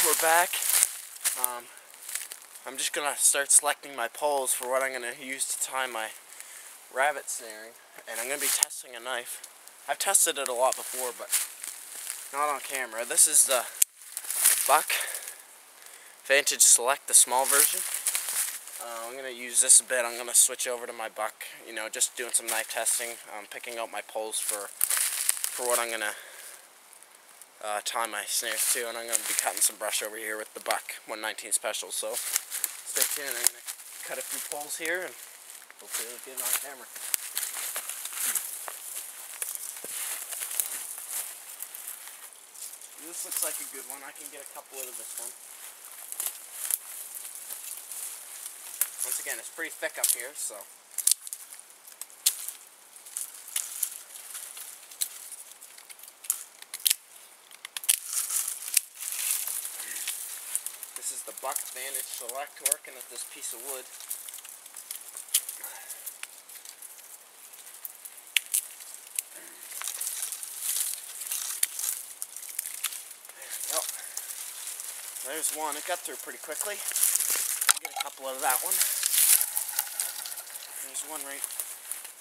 we're back. I'm just gonna start selecting my poles for what I'm gonna use to tie my rabbit snaring, and I'm gonna be testing a knife. I've tested it a lot before, but not on camera. This is the Buck Vantage Select, the small version. I'm gonna use this a bit. I'm gonna switch over to my Buck. You know, just doing some knife testing, picking out my poles for what I'm gonna tie my snares to, and I'm going to be cutting some brush over here with the Buck 119 Special, so stay tuned. I'm going to cut a few poles here and hopefully it'll get it on camera. This looks like a good one. I can get a couple out of this one. Once again, it's pretty thick up here, so this is the Buck Vantage Select working with this piece of wood. There we go. There's one. It got through pretty quickly. I'll get a couple out of that one. There's one right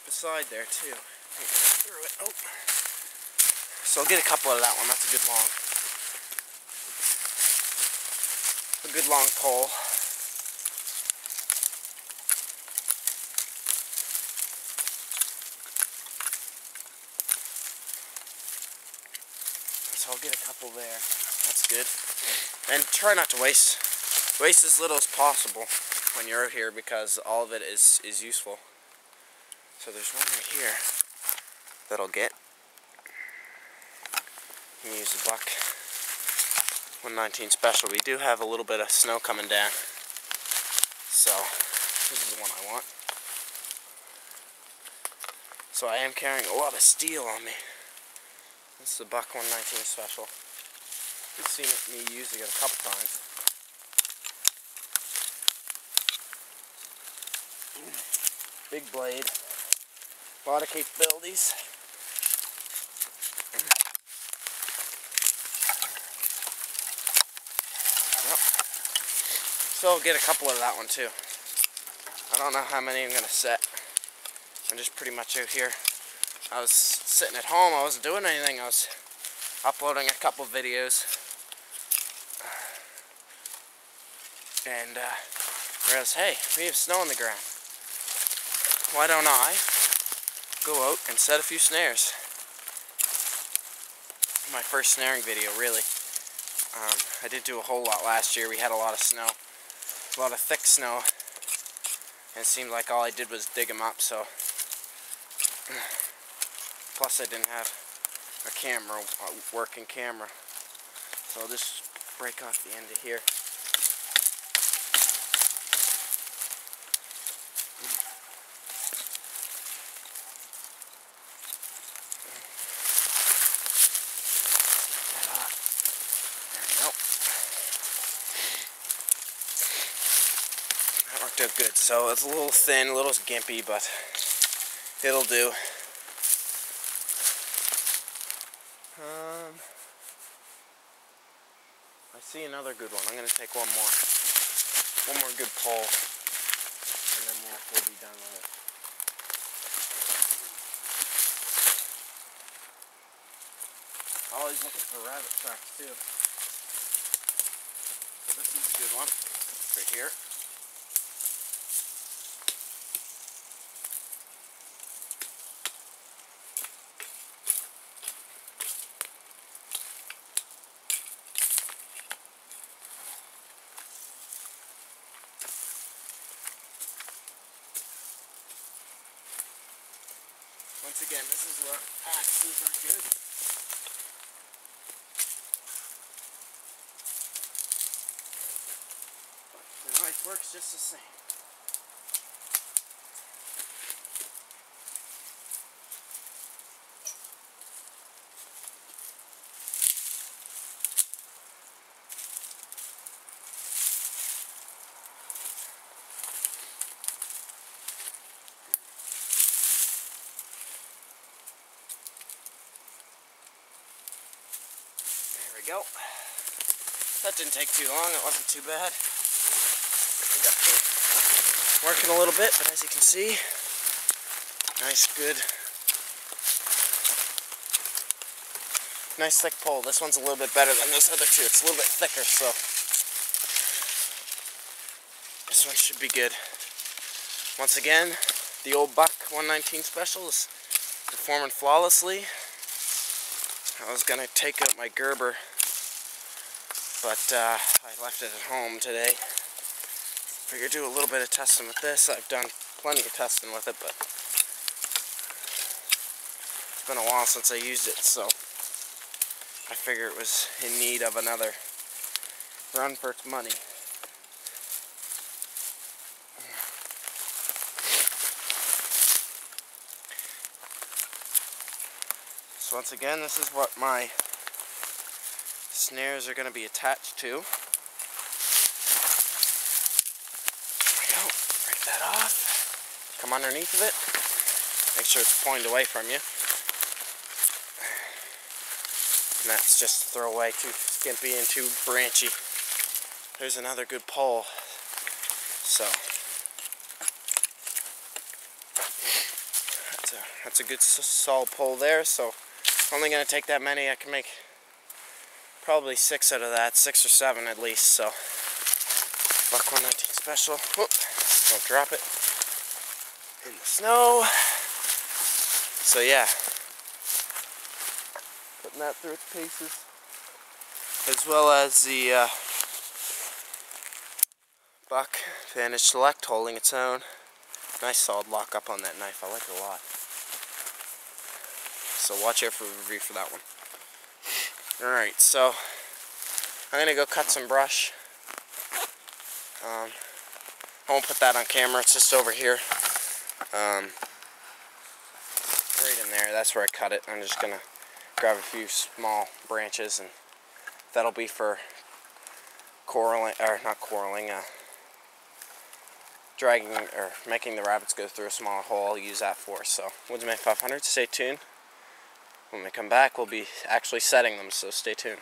beside there too. Through it. Oh. So I'll get a couple out of that one. That's a good long pole. So I'll get a couple there. That's good. And try not to waste as little as possible when you're out here, because all of it is useful. So there's one right here that I'll get. I'm gonna use the Buck 119 Special. We do have a little bit of snow coming down, so this is the one I want. So I am carrying a lot of steel on me. This is the Buck 119 Special. You've seen me using it a couple times. Big blade, a lot of capabilities. So I'll get a couple of that one too. I don't know how many I'm gonna set. I'm just pretty much out here. I was sitting at home, I wasn't doing anything. I was uploading a couple videos. And realized, hey, we have snow on the ground. Why don't I go out and set a few snares? My first snaring video, really. I didn't do a whole lot last year. We had a lot of snow. A lot of thick snow, and it seemed like all I did was dig them up, so plus I didn't have a camera, a working camera, so I'll just break off the end of here. Worked out good. So it's a little thin, a little gimpy, but it'll do. I see another good one. I'm gonna take one more good pull, and then we'll be done with it. Always looking for rabbit tracks too. So this is a good one, right here. Once again, this is where axes are good. The knife works just the same. Go. That didn't take too long, it wasn't too bad. I got me working a little bit, but as you can see, nice, good, nice thick pole. This one's a little bit better than those other two. It's a little bit thicker, so this one should be good. Once again, the old buck 119 special is performing flawlessly. I was gonna take out my Gerber, but I left it at home today. Figured do a little bit of testing with this. I've done plenty of testing with it, but it's been a while since I used it, so I figure it was in need of another run for its money. So once again, this is what my snares are going to be attached to. There we go. Break that off. Come underneath of it. Make sure it's pointed away from you. And that's just throw away, too skimpy and too branchy. There's another good pole. So that's a good solid pole there. So only going to take that many. I can make probably 6 out of that, 6 or 7 at least. So buck 119 special. Whoop. Don't drop it in the snow. So yeah, putting that through its paces, as well as the buck Vantage Select holding its own. Nice solid lock up on that knife. I like it a lot. So watch out for a review for that one. Alright, so I'm going to go cut some brush. I won't put that on camera, it's just over here. Right in there, that's where I cut it. I'm just going to grab a few small branches, and that'll be for coralling, or not coralling, dragging or making the rabbits go through a smaller hole. I'll use that for. So Woodsman 500, stay tuned. When we come back, we'll be actually setting them, so stay tuned.